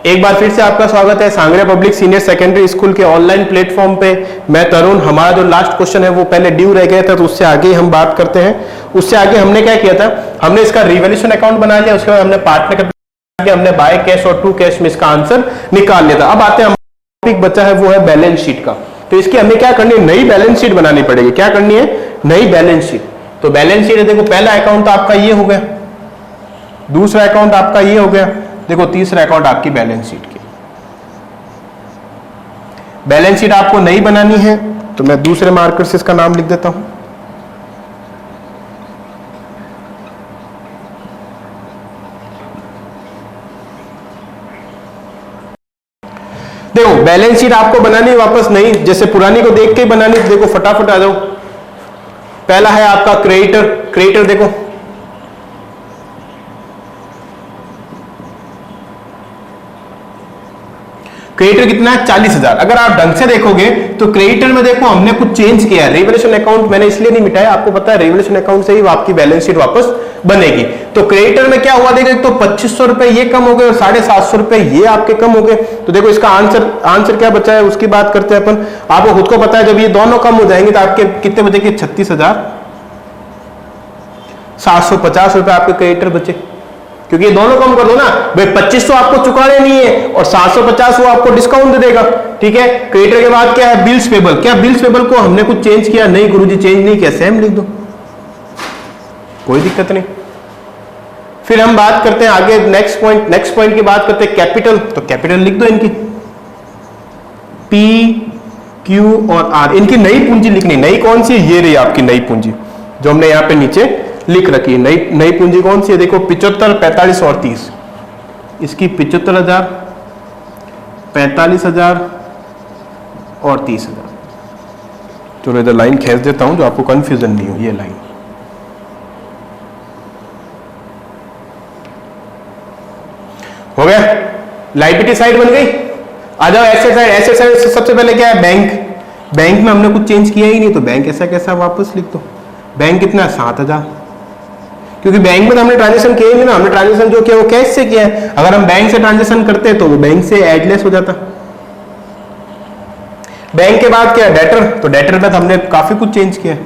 एक बार फिर से आपका स्वागत है सांगरे पब्लिक सीनियर सेकेंडरी स्कूल के ऑनलाइन प्लेटफॉर्म पे। मैं तरुण। हमारा जो लास्ट क्वेश्चन है वो पहले ड्यू रह गया था, तो उससे आगे हम बात करते हैं। उससे आगे हमने क्या किया था, हमने इसका रिवैल्यूएशन अकाउंट बना लिया, उसके बाद हमने पार्टनर का हमने बाय कैश और टू कैश में इसका आंसर निकाल लिया था। अब आते हैं, टॉपिक बचा है वो है बैलेंस शीट का। तो इसकी हमें क्या करनी है, नई बैलेंस शीट बनानी पड़ेगी। क्या करनी है, नई बैलेंस शीट। तो बैलेंस शीट है, देखो पहला अकाउंट आपका ये हो गया, दूसरा अकाउंट आपका ये हो गया, देखो तीसरा अकाउंट आपकी बैलेंस शीट की। बैलेंस शीट आपको नई बनानी है, तो मैं दूसरे मार्कर से इसका नाम लिख देता हूं। देखो बैलेंस शीट आपको बनानी है वापस नई, जैसे पुरानी को देख के बनानी। देखो फटाफट आ जाओ। पहला है आपका क्रेडिटर। क्रेडिटर देखो क्रेडिटर कितना है, 40,000। अगर आप ढंग से देखोगे तो क्रेडिटर में देखो हमने कुछ चेंज किया है। रिवैल्यूएशन अकाउंट मैंने इसलिए नहीं मिटाया, आपको पता है रिवैल्यूएशन अकाउंट से ही आपकी बैलेंस शीट वापस बनेगी। तो क्रेडिटर में क्या हुआ, देखो तो 2500 रुपए ये कम हो गए और 750 रुपए ये आपके कम हो गए। तो देखो इसका आंसर क्या बचा है उसकी बात करते हैं अपन। आपको खुद को पता है जब ये दोनों कम हो जाएंगे तो आपके कितने बचेंगे, 36,750 रुपए आपके क्रेडिटर बचे, क्योंकि ये दोनों कम कर दो ना भाई। 2500 आपको चुकाने नहीं है और 750 वो आपको डिस्काउंट दे देगा, ठीक है। क्रेडिटर के बाद क्या है, बिल्स पेबल। क्या बिल्स पेबल को हमने कुछ चेंज किया, नहीं गुरुजी चेंज नहीं किया, सेम लिख दो, कोई दिक्कत नहीं। फिर हम बात करते हैं आगे, नेक्स्ट पॉइंट की बात करते हैं कैपिटल। तो कैपिटल लिख दो इनकी, पी क्यू और आर। इनकी नई पूंजी लिखनी। नई कौन सी है, ये रही आपकी नई पूंजी जो हमने यहां पे नीचे लिख रखी है। नई पूंजी कौन सी है, देखो 75, 45 और 30। इसकी 75,000, 45,000 और 30,000। चलो इधर लाइन खींच देता हूं जो आपको कंफ्यूजन नहीं हो। ये लाइन हो गया, लायबिलिटी साइड बन गई। आ जाओ एसेट साइड। एसेट साइड सबसे पहले क्या है, बैंक। बैंक में हमने कुछ चेंज किया ही नहीं, तो बैंक ऐसा कैसा वापस लिख दो। बैंक कितना है, 7,000, क्योंकि बैंक में तो हमने ट्रांजेक्शन किया ही नहीं ना। हमने ट्रांजेक्शन जो किया वो कैश से किया है। अगर हम बैंक से ट्रांजेक्शन करते तो वो बैंक से एडलेस हो जाता। बैंक के बाद क्या है, डेटर। तो डेटर में तो हमने काफी कुछ चेंज किया है।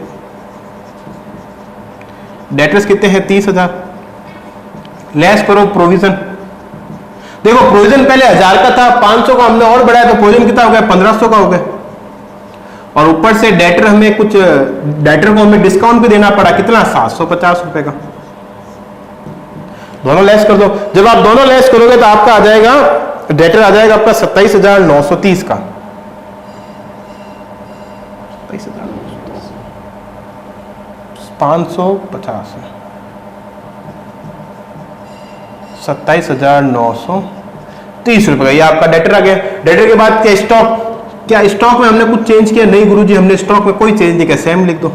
डेटर्स कितने हैं, 30,000। लेस करो प्रोविजन। देखो प्रोविजन पहले 1000 का था, 500 का हमने और बढ़ाया तो प्रोविजन कितना हो गया, 1500 का हो गया। और ऊपर से डेटर हमें कुछ, डेटर को हमें डिस्काउंट भी देना पड़ा, कितना, 750 रुपए का। दोनों लेस कर दो। जब आप दोनों लेस करोगे तो आपका आ जाएगा, डेटर आ जाएगा आपका 27,930 का। 550 27,930 रुपए का ये आपका डेटर आ गया। डेटर के बाद क्या, स्टॉक। क्या स्टॉक में हमने कुछ चेंज किया, नहीं गुरुजी हमने स्टॉक में कोई चेंज नहीं किया, सेम लिख दो।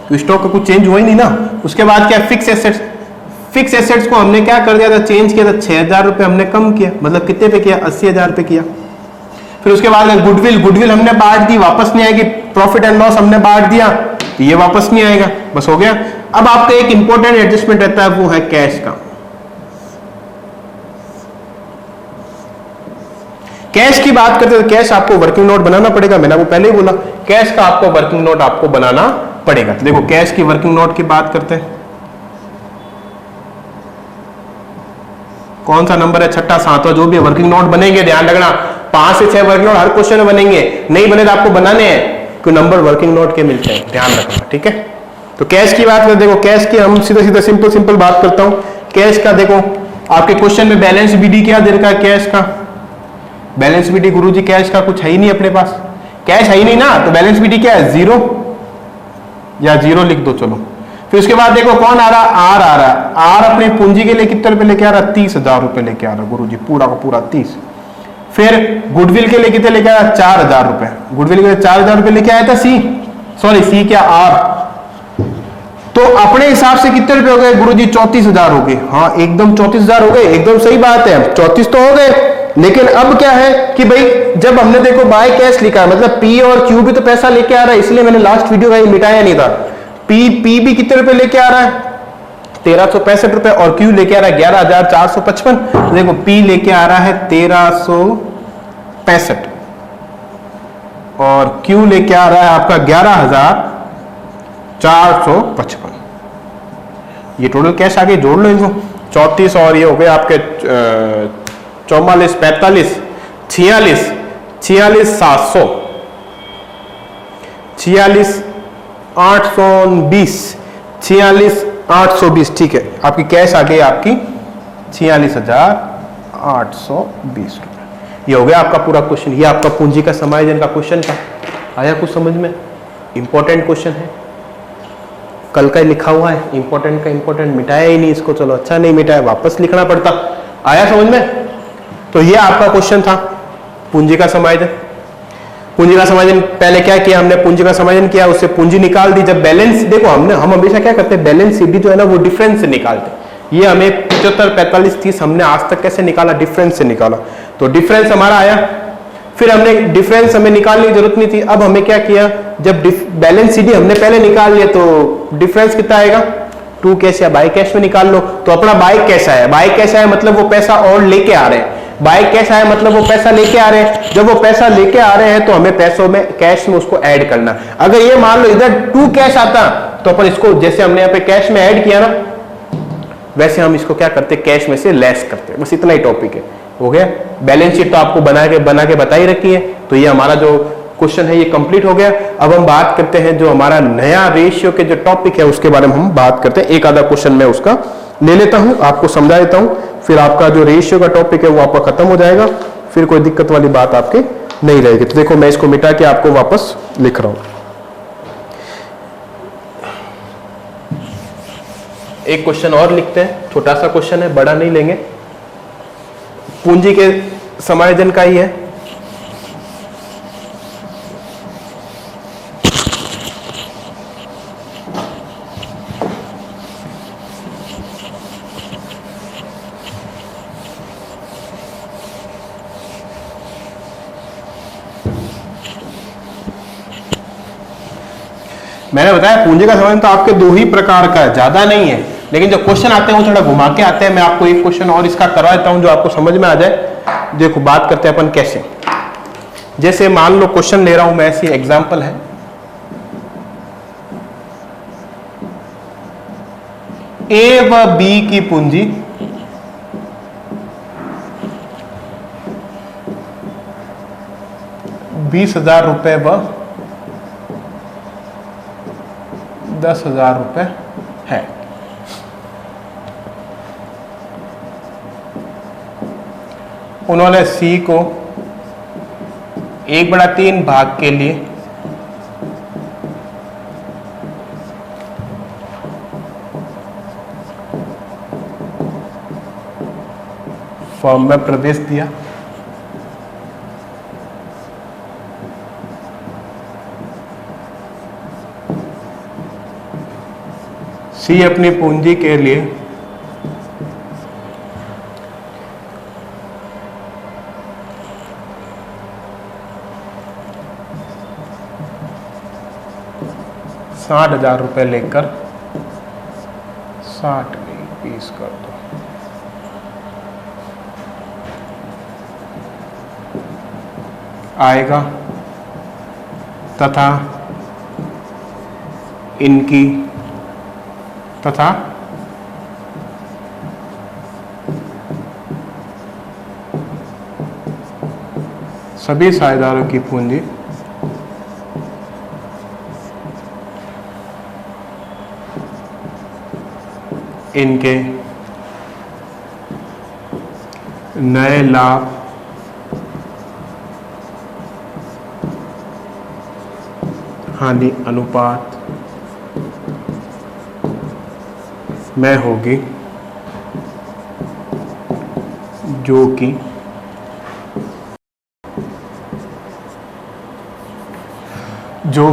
तो स्टॉक का कुछ चेंज हुआ ही नहीं ना। उसके बाद क्या, फिक्स एसेट्स। फिक्स एसेट्स को हमने क्या कर दिया था, चेंज किया था, 6,000 रुपए हमने कम किया, मतलब कितने पे किया, 80,000 पे किया। फिर उसके बाद गुडविल। गुडविल हमने बांट दी, वापस नहीं आएगी। प्रॉफिट एंड लॉस हमने बांट दिया, तो ये वापस नहीं आएगा, बस हो गया। अब आपका एक इंपॉर्टेंट एडजस्टमेंट रहता है, वो है कैश का। कैश की बात करते हैं तो कैश आपको वर्किंग नोट बनाना पड़ेगा। मैंने वो पहले ही बोला, कैश का आपको वर्किंग नोट आपको बनाना पड़ेगा। तो देखो कैश की वर्किंग नोट की बात करते हैं। कौन सा नंबर है, छठा, सातवां, जो भी वर्किंग नोट बनेंगे, ध्यान रखना 5 से 6 वर्किंग नोट हर क्वेश्चन में बनेंगे। नहीं बने तो आपको बनाने हैं, कोई नंबर वर्किंग नोट के मिलते हैं, ध्यान रखना, ठीक है। तो कैश की बात करते, देखो कैश की हम सीधा सिंपल बात करता हूं। कैश का देखो आपके क्वेश्चन में बैलेंस बीडी क्या दे रखा है, कैश का बैलेंस बीडी। गुरुजी कैश का कुछ है ही नहीं अपने पास, कैश है ही नहीं ना, तो बैलेंस बीडी क्या है, 0 या 0 लिख दो, चलो। फिर उसके बाद देखो कौन आ रहा, आर आ रहा। आर अपने पूंजी के लिए कितने रुपए लेके आ रहा, 30,000 रुपए लेके आ रहा गुरुजी, पूरा का पूरा 30। फिर गुडविल के लिए कितने लेके आया, 4,000 रुपए। गुडविल के लिए 4,000 रुपए लेके आया था सी क्या, आर। तो अपने हिसाब से कितने रुपए हो गए गुरुजी, 34,000 हो गए। हाँ एकदम 34,000 हो गए, एकदम सही बात है, 34 तो हो गए। लेकिन अब क्या है कि भाई जब हमने देखो बाय कैश लिखा है, मतलब पी और क्यू भी तो पैसा लेके आ रहा है, इसलिए मैंने लास्ट वीडियो में मिटाया नहीं था। पी भी कितने रुपए लेके आ रहा है, 1365 रुपए, और Q लेके आ रहा है 11,455। तो देखो P लेके आ रहा है 1365 और Q लेके आ रहा है आपका 11,455। ये टोटल कैश आगे जोड़ लो इनको, 34 और ये हो गए आपके 44, 45, 46, 700, 46, 820, 46, 820। ठीक है, आपकी कैश आ गई आपकी 46,820 रुपए। ये हो गया आपका पूरा क्वेश्चन। ये आपका पूंजी का समायोजन का क्वेश्चन था। आया कुछ समझ में? इंपॉर्टेंट क्वेश्चन है, कल का लिखा हुआ है, इंपॉर्टेंट का इंपॉर्टेंट, मिटाया ही नहीं इसको, चलो अच्छा नहीं मिटाया, वापस लिखना पड़ता। आया समझ में? तो ये आपका क्वेश्चन था पूंजी का समायोजन। पूंजी का समायोजन पहले क्या किया हमने, पूंजी का समायोजन किया, उससे पूंजी निकाल दी। जब बैलेंस, देखो हम हमेशा क्या करते हैं, बैलेंस शीट जो है ना वो डिफरेंस से निकालते हैं। ये हमें 75, 45, 30 हमने आज तक कैसे निकाला, डिफरेंस से निकाला। तो डिफरेंस हमारा आया, फिर हमने डिफरेंस हमें निकालने की जरूरत नहीं थी। अब हमें क्या किया, जब बैलेंस शीट हमने पहले निकाल लिया तो डिफरेंस कितना आएगा, टू कैश या बाय कैश में निकाल लो। तो अपना बाय कैश आया, बाय कैश आया मतलब वो पैसा और लेके आ रहे हैं, बाय कैश आया मतलब वो पैसा लेके आ रहे हैं। जब वो पैसा लेके आ रहे हैं तो हमें पैसों में, कैश में उसको ऐड करना। अगर ये मान लो इधर टू कैश आता तो अपन इसको, जैसे हमने यहाँ पे कैश में ऐड किया ना, वैसे हम इसको क्या करते, कैश में से लेस करते। बस इतना ही टॉपिक है, हो गया। बैलेंस शीट तो आपको बना के बता ही रखी है। तो ये हमारा जो क्वेश्चन है ये कंप्लीट हो गया। अब हम बात करते हैं जो हमारा नया रेशियो के जो टॉपिक है उसके बारे में हम बात करते हैं। एक आधा क्वेश्चन मैं उसका ले लेता हूं, आपको समझा देता हूं, फिर आपका जो रेशियो का टॉपिक है वो आपका खत्म हो जाएगा, फिर कोई दिक्कत वाली बात आपके नहीं रहेगी। तो देखो मैं इसको मिटा के आपको वापस लिख रहा हूं। एक क्वेश्चन और लिखते हैं, छोटा सा क्वेश्चन है, बड़ा नहीं लेंगे, पूंजी के समायोजन का ही है। मैंने बताया पूंजी का समायोजन तो आपके दो ही प्रकार का है, ज्यादा नहीं है, लेकिन जो क्वेश्चन आते हैं वो थोड़ा घुमा के आते हैं। मैं आपको एक क्वेश्चन और इसका करवा देता हूं जो आपको समझ में आ जाए। देखो बात करते हैं अपन कैसे, जैसे मान लो क्वेश्चन ले रहा हूं मैं, ऐसी एग्जांपल है, ए व बी की पूंजी 20,000 रुपए व 10,000 रुपए है। उन्होंने सी को 1/3 भाग के लिए फॉर्म में प्रवेश दिया। सी अपनी पूंजी के लिए ₹60,000 लेकर 60 नहीं 20 कर दो, आएगा तथा इनकी तथा सभी साझेदारों की पूंजी इनके नए लाभ हानि अनुपात में होगी, जो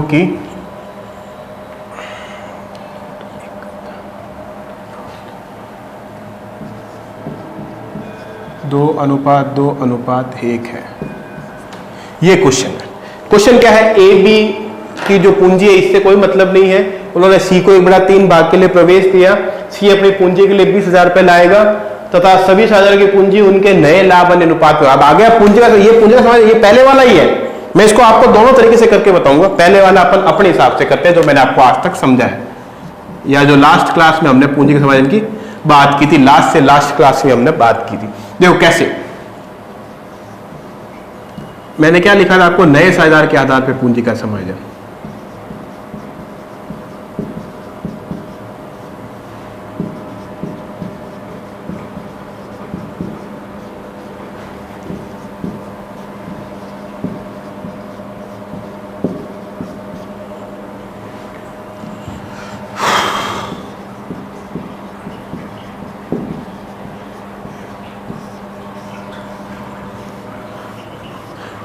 कि दो अनुपात 2:1 है। ये क्वेश्चन है। क्वेश्चन क्या है, ए बी की जो पूंजी है इससे कोई मतलब नहीं है। उन्होंने सी को 1/3 भाग के लिए प्रवेश दिया, सी अपनी पूंजी के लिए 20,000 रुपए लाएगा तथा सभी साझेदारों की पूंजी उनके नए लाभ अन्य अनुपात में। अब आ गया पूंजी का, ये पूंजी का समाज, ये पहले वाला ही है। मैं इसको आपको दोनों तरीके से करके बताऊंगा। पहले वाला अपन अपने हिसाब से करते हैं जो मैंने आपको आज तक समझा है, या जो लास्ट क्लास में हमने पूंजी के समायोजन की बात की थी, लास्ट से लास्ट क्लास में हमने बात की थी। देखो कैसे, मैंने क्या लिखा था आपको, नए साझेदार के आधार पर पूंजी का समायोजन।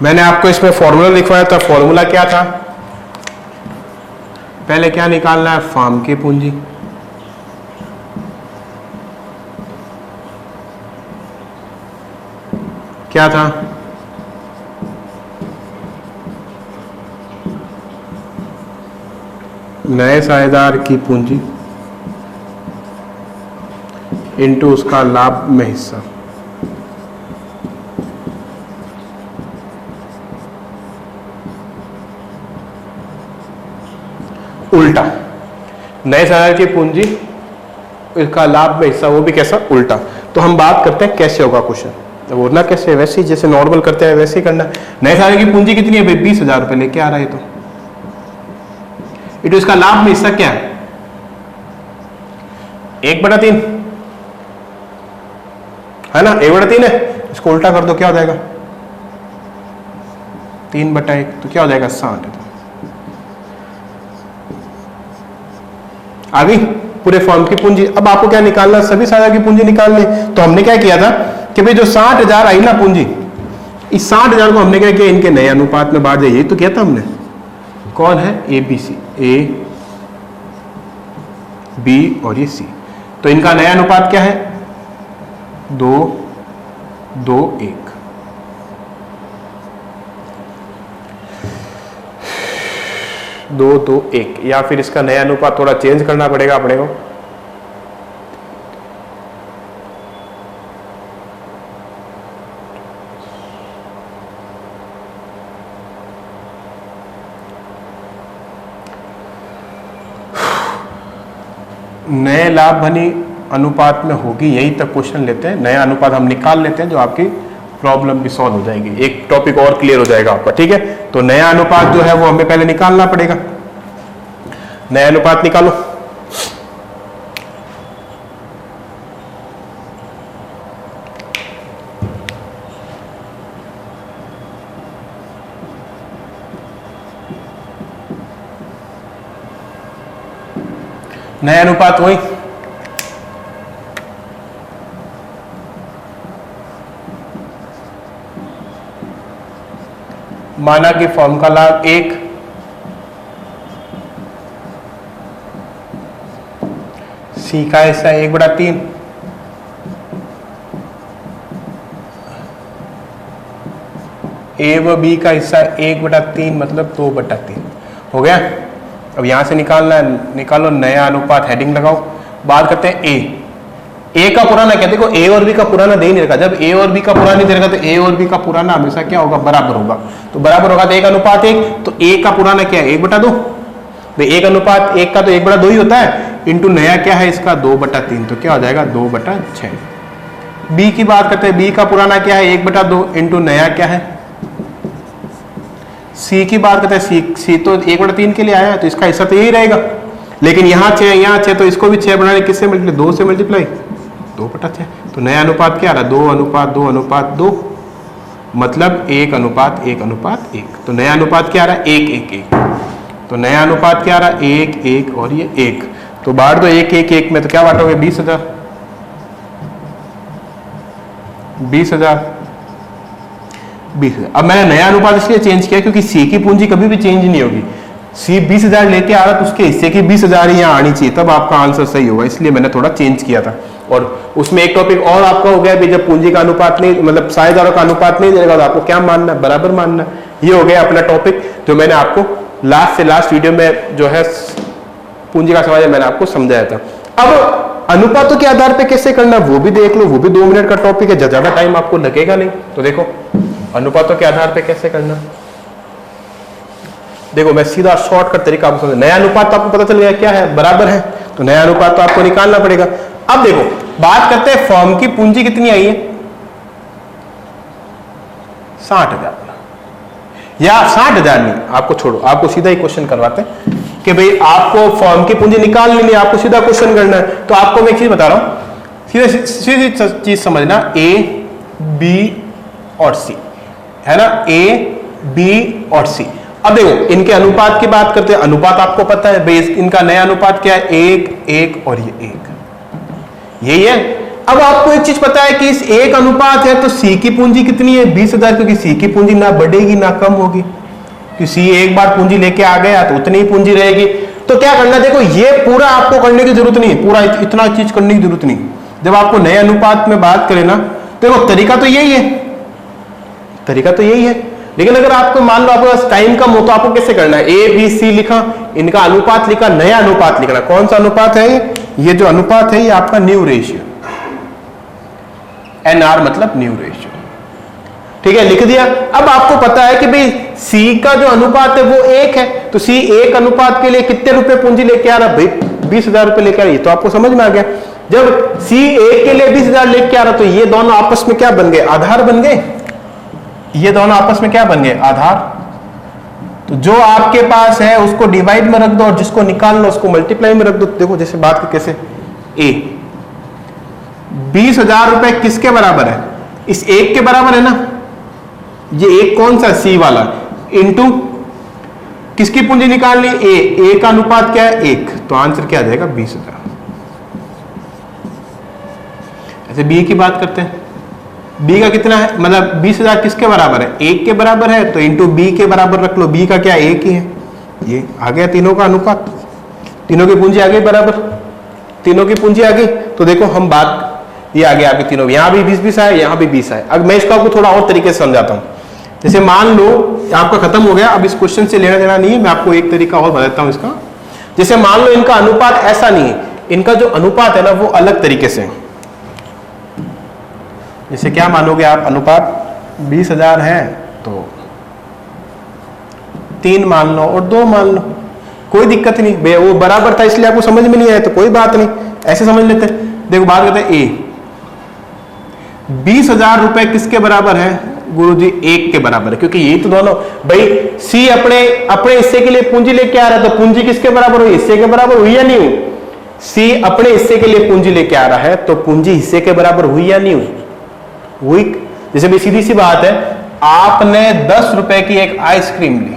मैंने आपको इसमें फॉर्मूला लिखवाया था। फॉर्मूला क्या था, पहले क्या निकालना है, फर्म की पूंजी, क्या था, नए साझेदार की पूंजी इनटू उसका लाभ में हिस्सा। उल्टा, नए साझेदार की पूंजी इसका लाभ में हिस्सा, वो भी कैसा, उल्टा। तो हम बात करते हैं कैसे होगा क्वेश्चन, वो ना कैसे, वैसे ही जैसे नॉर्मल करते हैं वैसे ही करना। नए साझेदार की पूंजी कितनी है भाई, 20,000 रुपए लेके आ रहा है, तो इट इसका लाभ में हिस्सा क्या है, 1/3 है ना, 1/3 है। इसको उल्टा कर दो, क्या हो जाएगा, 3/1, तो क्या हो जाएगा 60। आ गई पूरे फॉर्म की पूंजी। अब आपको क्या निकालना, सभी साझेदार की पूंजी निकालनी। तो हमने क्या किया था कि भाई जो 60,000 आई ना पूंजी, इस 60,000 को हमने क्या किया, इनके नए अनुपात में बांट दिया। यही तो किया था हमने। कौन है, A B C, A B और ये सी। तो इनका नया अनुपात क्या है, 2:2:1। दो 2:1, या फिर इसका नया अनुपात थोड़ा चेंज करना पड़ेगा अपने को। नए लाभ हानि अनुपात में होगी, यही तक क्वेश्चन लेते हैं। नया अनुपात हम निकाल लेते हैं, जो आपकी प्रॉब्लम भी सॉल्व हो जाएगी, एक टॉपिक और क्लियर हो जाएगा आपका, ठीक है। तो नया अनुपात जो है वो हमें पहले निकालना पड़ेगा। नया अनुपात निकालो। नया अनुपात वही, माना कि फॉर्म का लाभ 1, सी का हिस्सा 1/3, ए व बी का हिस्सा 1/3 मतलब 2/3 हो गया। अब यहां से निकालना है, निकालो नया अनुपात, हेडिंग लगाओ। बात करते हैं ए का पुराना क्या, देखो ए और बी का पुराना दे ही नहीं रखा। जब ए और बी का पुराना नहीं दे रखा तो ए और बी का पुराना हमेशा क्या होगा, बराबर होगा। तो बराबर होगा तो 1:1, तो ए का पुराना क्या है, 1/2। तो 1:1 का तो 1/2 ही होता है, इंटू नया क्या है इसका 2/3, तो क्या हो जाएगा 2/6। बी की बात करते हैं, बी का पुराना क्या है 1/2, इंटू नया क्या है। सी की बात करते हैं, सी तो 1/3 के लिए आया है, तो इसका हिस्सा तो यही रहेगा। लेकिन यहाँ 6, यहाँ 6, तो इसको भी 6 बनाने किससे मल्टीप्लाई, 2 से मल्टीप्लाई, 2/6। तो नया अनुपात क्या आ रहा है, 2:2:2, मतलब 1:1:1। तो नया अनुपात क्या आ रहा है, 1:1:1। तो नया अनुपात क्या आ रहा है, 1:1 और ये 1। तो बांट दो 1:1:1 में, तो क्या बांटोगे 20,000। 20,000। अब मैंने नया अनुपात इसलिए चेंज किया क्योंकि सी की पूंजी कभी भी चेंज नहीं होगी। सी 20,000 लेके आ रहा तो उसके हिस्से की 20,000 ही यहाँ आनी चाहिए, तब आपका आंसर सही होगा। इसलिए मैंने थोड़ा चेंज किया था। और उसमें एक टॉपिक और आपका हो गया, जब पूंजी का अनुपात नहीं, मतलब साझेदारों का अनुपात नहीं देगा तो आपको क्या मानना है, बराबर मानना है। ये हो गया अपना टॉपिक जो मैंने आपको लास्ट से लास्ट वीडियो में जो है पूंजी का सवाल मैंने आपको समझाया था। अब अनुपातों के आधार पे कैसे करना वो भी देख लो, वो भी 2 मिनट का टॉपिक है, ज्यादा टाइम आपको लगेगा नहीं। तो देखो अनुपातों के आधार पे कैसे करना, देखो मैं सीधा शॉर्टकट तरीका आपको समझा। नया अनुपात तो आपको पता चल गया क्या है, बराबर है, तो नया अनुपात तो आपको निकालना पड़ेगा। अब देखो बात करते हैं फर्म की पूंजी कितनी आई है, 60,000 या 60,000 नहीं, आपको छोड़ो, आपको सीधा ही क्वेश्चन करवाते हैं कि भाई आपको फर्म की पूंजी निकालनी नहीं, आपको सीधा क्वेश्चन करना है। तो आपको मैं एक चीज बता रहा हूं, सीधी चीज समझना, ए बी और सी है ना, ए बी और सी। अब देखो इनके अनुपात की बात करते हैं, अनुपात आपको पता है भाई इनका नया अनुपात क्या है, 1 और ये 1, यही है। अब आपको एक चीज पता है कि इस 1 अनुपात है तो सी की पूंजी कितनी है, 20,000, क्योंकि सी की पूंजी ना बढ़ेगी ना कम होगी, कि सी एक बार पूंजी लेके आ गया तो उतनी ही पूंजी रहेगी। तो क्या करना, देखो ये पूरा आपको करने की जरूरत नहीं, पूरा इतना चीज करने की जरूरत नहीं। जब आपको नए अनुपात में बात करें ना, देखो तरीका तो यही है, तरीका तो यही है, लेकिन अगर आपको मान लो आपके पास टाइम कम हो तो आपको कैसे करना है, ए बी सी लिखा, इनका अनुपात लिखा, नया अनुपात लिखना। कौन सा अनुपात है ये जो अनुपात है ये आपका न्यू रेशियो, NR मतलब न्यू रेशियो, ठीक है, लिख दिया। अब आपको पता है कि भाई सी का जो अनुपात है वो 1 है, तो सी 1 अनुपात के लिए कितने रुपए पूंजी लेके आ रहा, भाई 20,000 रुपए लेके आ रही है, तो आपको समझ में आ गया। जब सी 1 के लिए 20,000 लेके आ रहा तो ये दोनों आपस में क्या बन गए, आधार बन गए, ये दोनों आपस में क्या बन गए, आधार। तो जो आपके पास है उसको डिवाइड में रख दो और जिसको निकालना उसको मल्टीप्लाई में रख दो। देखो जैसे बात की कैसे, ए 20,000 रुपए किसके बराबर है, इस 1 के बराबर है ना, ये 1 कौन सा, सी वाला, इनटू किसकी पूंजी निकालनी, ए का अनुपात क्या है, 1, तो आंसर क्या आ जाएगा 20,000। ऐसे बी की बात करते हैं, बी का कितना है, मतलब 20,000 किसके बराबर है, 1 के बराबर है, तो इंटू बी के बराबर रख लो, बी का क्या 1 ही है, ये आ गया तीनों का अनुपात, तीनों की पूंजी आ गई बराबर, तीनों की पूंजी आ गई। तो देखो हम बात ये आगे आगे तीनों, यहां भी 20-20 आए, यहां भी 20 आए। अब मैं इसको आपको थोड़ा और तरीके से समझाता हूं। जैसे मान लो आपका खत्म हो गया, अब इस क्वेश्चन से लेना देना नहीं है, मैं आपको एक तरीका और बताता हूं इसका। जैसे मान लो इनका अनुपात ऐसा नहीं है, इनका जो अनुपात है ना वो अलग तरीके से, जैसे क्या मानोगे आप, अनुपात 20,000 है तो 3 मान लो और 2 मान लो, कोई दिक्कत नहीं, वो बराबर था इसलिए आपको समझ में नहीं आया तो कोई बात नहीं, ऐसे समझ लेते हैं। देखो बात करते हैं, ए 20,000 रुपए किसके बराबर है, गुरुजी 1 के बराबर है, क्योंकि ये तो दोनों, भाई सी अपने हिस्से के लिए पूंजी लेके आ रहा है तो पूंजी किसके बराबर हुई, हिस्से के बराबर हुई या नहीं हुई, सी अपने हिस्से के लिए पूंजी लेके आ रहा है तो पूंजी हिस्से के बराबर हुई या नहीं हुई। जैसे भी सीधी सी बात है, आपने 10 रुपए की एक आइसक्रीम ली,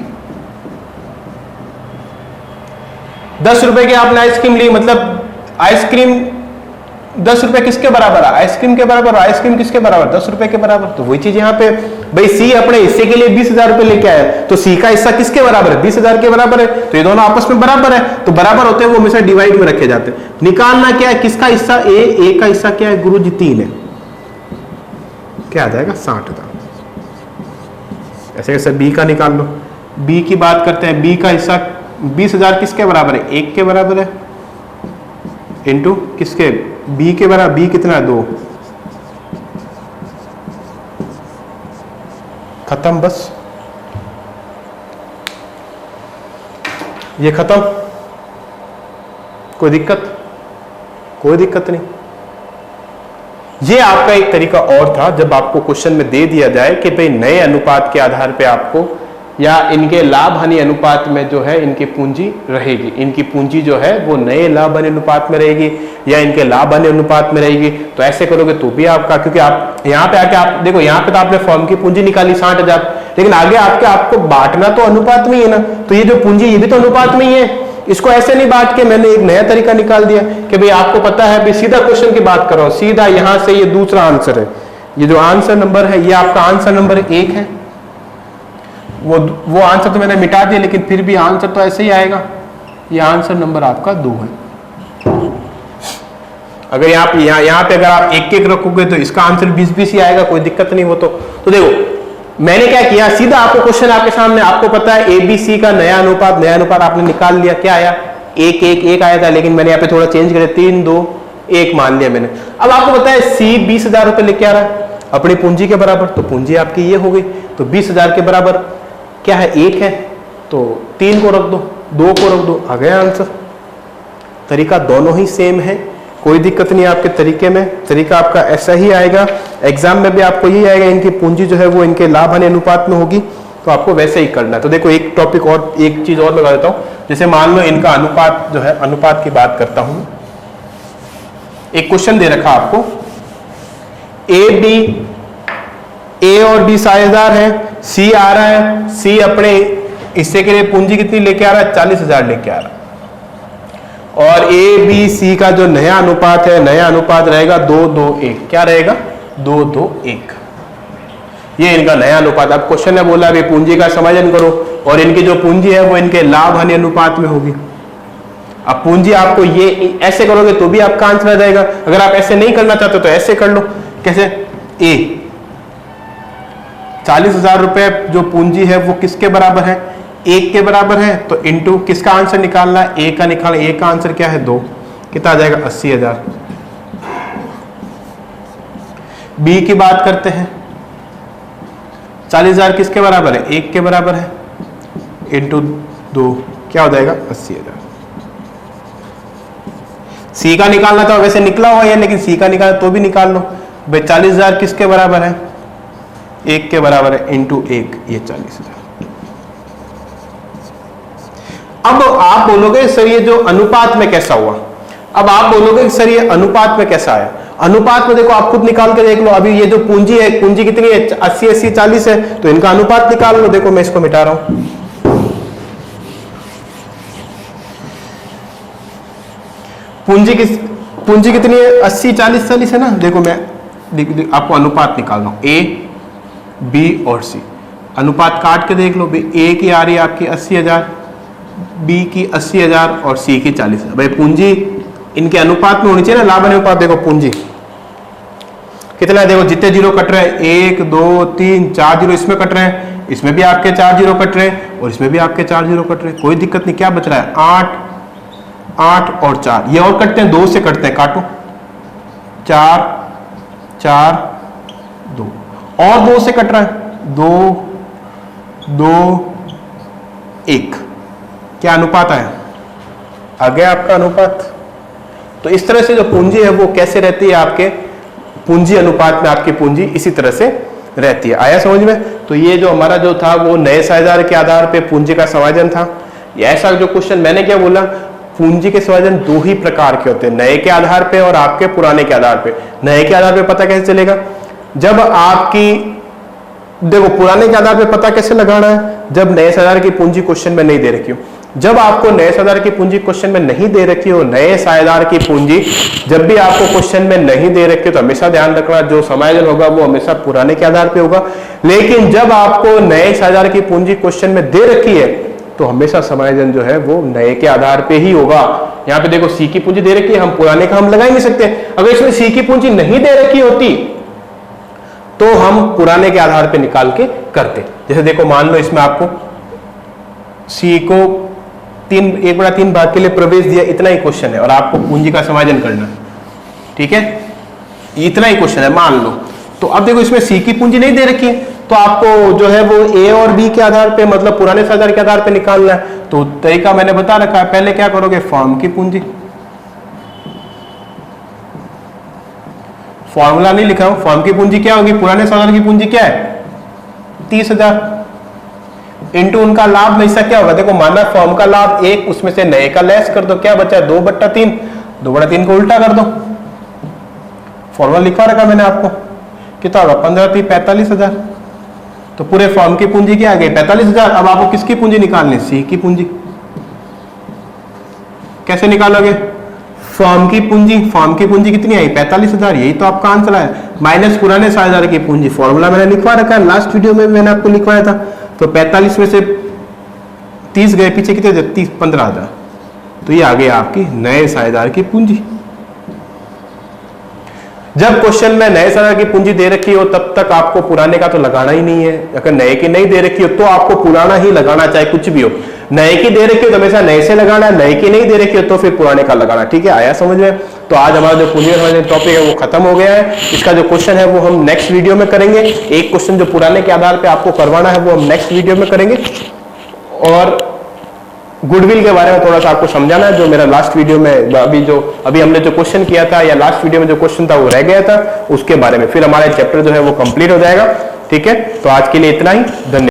10 रुपए की आपने आइसक्रीम ली, मतलब आइसक्रीम 10 रुपए किसके बराबर है, आइसक्रीम के बराबर, आइसक्रीम किसके बराबर, 10 रुपए के बराबर। तो वही चीज यहाँ पे, भाई सी अपने हिस्से के लिए 20,000 रुपए लेके आया तो सी का हिस्सा किसके बराबर है, 20,000 के बराबर है, तो ये दोनों आपस में बराबर है, तो बराबर होते हैं वो हमेशा डिवाइड में रखे जाते हैं। निकालना क्या है, किसका हिस्सा, ए का हिस्सा क्या है गुरुजी 3 है, क्या आ जाएगा 60,000। ऐसे कैसे बी का निकाल लो, बी की बात करते हैं, बी का हिस्सा 20,000 किसके बराबर है, 1 के बराबर है, इंटू किसके, बी के बराबर, बी कितना है 2, खत्म, बस ये खत्म, कोई दिक्कत, कोई दिक्कत नहीं। ये आपका एक तरीका और था, जब आपको क्वेश्चन में दे दिया जाए कि भाई नए अनुपात के आधार पे आपको या इनके लाभ हानि अनुपात में जो है इनकी पूंजी रहेगी, इनकी पूंजी जो है वो नए लाभ हानि अनुपात में रहेगी या इनके लाभ हानि अनुपात में रहेगी, तो ऐसे करोगे तो भी आपका, क्योंकि आप यहाँ पे आके आप देखो, यहाँ पे तो आपने फर्म की पूंजी निकाली 60,000, लेकिन आगे आपको बांटना तो अनुपात में ही है ना, तो ये जो पूंजी ये भी तो अनुपात में ही है, इसको ऐसे नहीं बांट के मैंने एक नया तरीका निकाल दिया कि भाई आपको पता है, भाई सीधा क्वेश्चन की बात कर रहा हूं, सीधा यहां से ये दूसरा आंसर है, ये जो आंसर नंबर है ये आपका आंसर नंबर 1 है, वो आंसर तो मैंने मिटा दिया, लेकिन फिर भी आंसर तो ऐसे ही आएगा, ये आंसर नंबर आपका 2 है। अगर यहाँ पे अगर आप 1-1 रखोगे तो इसका आंसर 20-20 ही आएगा, कोई दिक्कत नहीं। वो तो देखो मैंने क्या किया, सीधा आपको क्वेश्चन आपके सामने, आपको पता है एबीसी का नया अनुपात आपने निकाल लिया, क्या आया 1 आया था, लेकिन मैंने यहाँ पे थोड़ा चेंज कर 3 2 1 मान लिया मैंने। अब आपको पता है सी 20,000 रुपए लेके आ रहा है अपनी पूंजी के बराबर, तो पूंजी आपकी ये हो गई, तो 20,000 के बराबर क्या है 1 है, तो 3 को रख दो, 2 को रख दो, आ गया आंसर। तरीका दोनों ही सेम है, कोई दिक्कत नहीं आपके तरीके में, तरीका आपका ऐसा ही आएगा, एग्जाम में भी आपको यही आएगा, इनकी पूंजी जो है वो इनके लाभ हानि अनुपात में होगी, तो आपको वैसे ही करना है। तो देखो एक टॉपिक और, एक चीज और लगा देता हूं, जैसे मान लो इनका अनुपात जो है, अनुपात की बात करता हूं, एक क्वेश्चन दे रखा आपको, ए और बी साझेदार है, सी आ रहा है, सी अपने हिस्से के लिए पूंजी कितनी लेके आ रहा है 40,000 लेके आ रहा है, और ए बी सी का जो नया अनुपात है, नया अनुपात रहेगा 2-2-1, क्या रहेगा 2-2-1, ये इनका नया अनुपात। अब क्वेश्चन है बोला अभी पूंजी का समायोजन करो, और इनकी जो पूंजी है वो इनके लाभ हानि अनुपात में होगी। अब पूंजी आपको ये ऐसे करोगे तो भी आपका आंसर आ जाएगा, अगर आप ऐसे नहीं करना चाहते तो ऐसे कर लो, कैसे, ए 40,000 रुपए जो पूंजी है वो किसके बराबर है 1 के बराबर है, तो इनटू किसका आंसर निकालना है, ए का निकालना, ए का आंसर क्या है 2, कितना आ जाएगा 80,000। बी की बात करते हैं, 40,000 किसके बराबर है 1 के बराबर है, इंटू 2 क्या हो जाएगा 80,000। सी का निकालना था, वैसे निकला हुआ है, लेकिन सी का निकालना तो भी निकाल लो भाई, 40,000 किसके बराबर है 1 के बराबर है, इंटू 1 ये 40,000। अब आप बोलोगे सर ये जो अनुपात में कैसा हुआ, अब आप बोलोगे सर ये अनुपात में कैसा आया, अनुपात में देखो आप खुद निकाल के देख लो, अभी ये जो पूंजी है, पूंजी कितनी है 80-80 40 है, तो इनका अनुपात निकाल लो। देखो मैं इसको मिटा रहा हूं, पूंजी कितनी है 80-40 है ना, देखो मैं आपको अनुपात निकाल रहा हूं, ए बी और सी, अनुपात काट के देख लो, ए की आ रही है आपकी 80,000, बी की 80,000 और सी की 40,000। भाई पूंजी इनके अनुपात में होनी चाहिए ना, लाभ अनुपात। देखो पूंजी कितना है, देखो जितने जीरो कट रहे हैं 1 2 3 4 जीरो इसमें कट रहे हैं, इसमें भी आपके 4 जीरो कट रहे हैं, और इसमें भी आपके 4 जीरो कट रहे हैं, कोई दिक्कत नहीं। क्या बच रहा है 8 और 4, ये और कटते हैं 2 से कटते हैं, काटो 4 4 2 और 2 से कट रहा है 2 2 1, क्या अनुपात आया, आ गया आपका अनुपात। तो इस तरह से जो पूंजी है वो कैसे रहती है आपके पूंजी अनुपात में, आपकी पूंजी इसी तरह से रहती है। आया समझ में। तो ये जो हमारा जो था वो नए साझेदार के आधार पे पूंजी का समायोजन था। ये ऐसा जो क्वेश्चन मैंने क्या बोला, पूंजी के समायोजन 2 ही प्रकार के होते हैं, नए के आधार पे और आपके पुराने के आधार पे। नए के आधार पे पता कैसे चलेगा, जब आपकी देखो पुराने के आधार पे पता कैसे लगाना है, जब नए साझेदार की पूंजी क्वेश्चन में नहीं दे रखी हो। जब आपको नए साझेदार की पूंजी क्वेश्चन में नहीं दे रखी हो, नए साझेदार की पूंजी जब भी आपको क्वेश्चन में नहीं दे रखी हो, तो हमेशा ध्यान रखना जो समायोजन होगा वो हमेशा पुराने के आधार पे होगा। लेकिन जब आपको नए साझेदार की पूंजी क्वेश्चन में दे रखी है तो हमेशा समायोजन जो है वो नए के आधार पे ही होगा। यहाँ पे देखो सी की पूंजी दे रखी है, हम पुराने का हम लगा ही नहीं सकते। अगर इसमें सी की पूंजी नहीं दे रखी होती तो हम पुराने के आधार पे निकाल के करते। जैसे देखो मान लो इसमें आपको सी को 1/3 भाग के लिए प्रवेश दिया, इतना ही क्वेश्चन है, और आपको पूंजी का समायोजन करना है, ठीक है, इतना ही क्वेश्चन है मान लो। तो अब देखो इसमें सी की पूंजी नहीं दे रखी है, तो आपको जो है वो ए और बी के आधार पे, मतलब पुराने साझेदार के आधार पे निकालना है। तो तरीका मैंने बता रखा है, पहले क्या करोगे, फॉर्म की पूंजी, फॉर्मूला नहीं लिखा हूं, फॉर्म की पूंजी क्या होगी, पुराने साझेदार की पूंजी क्या है 30,000 इंटू उनका लाभ में हिस्सा क्या होगा, देखो माना फॉर्म का लाभ 1, उसमें से नए का लेस कर दो, क्या बचा 2/3, 2/3 को उल्टा कर दो। फॉर्मूला लिखवा रखा मैंने आपको, कितना होगा 15 45,000। तो पूरे फॉर्म की पूंजी क्या आ गई 45,000। अब आपको किसकी पूंजी निकालनी, सी की पूंजी। कैसे निकालोगे, फॉर्म की पूंजी, फॉर्म की पूंजी कितनी आई 45,000, यही तो आपका आंसर है, माइनस पुराने साझेदार की पूंजी। फॉर्मूला मैंने लिखवा रखा है, लास्ट वीडियो में मैंने आपको लिखवाया था। तो 45 में से 30 गए, पीछे कितने 15,000, तो ये आ गई आपकी नए साझेदार की पूंजी। जब क्वेश्चन में नए साल की पूंजी दे रखी हो तब तक आपको पुराने का तो लगाना ही नहीं है। अगर नए की नहीं दे रखी हो तो आपको पुराना ही लगाना, चाहे कुछ भी हो। नए की दे रखी हो तो हमेशा नए से लगाना है, नए की नहीं दे रखी हो तो फिर पुराने का लगाना। ठीक है, आया समझ में? तो आज हमारा जो पूंजी टॉपिक है वो खत्म हो गया है। इसका जो क्वेश्चन है वो हम नेक्स्ट वीडियो में करेंगे। एक क्वेश्चन जो पुराने के आधार पर आपको करवाना है वो हम नेक्स्ट वीडियो में करेंगे। और गुडविल के बारे में थोड़ा सा आपको समझाना है, जो मेरा लास्ट वीडियो में अभी हमने जो क्वेश्चन किया था, या लास्ट वीडियो में जो क्वेश्चन था वो रह गया था, उसके बारे में। फिर हमारा चैप्टर जो है वो कंप्लीट हो जाएगा। ठीक है, तो आज के लिए इतना ही। धन्यवाद।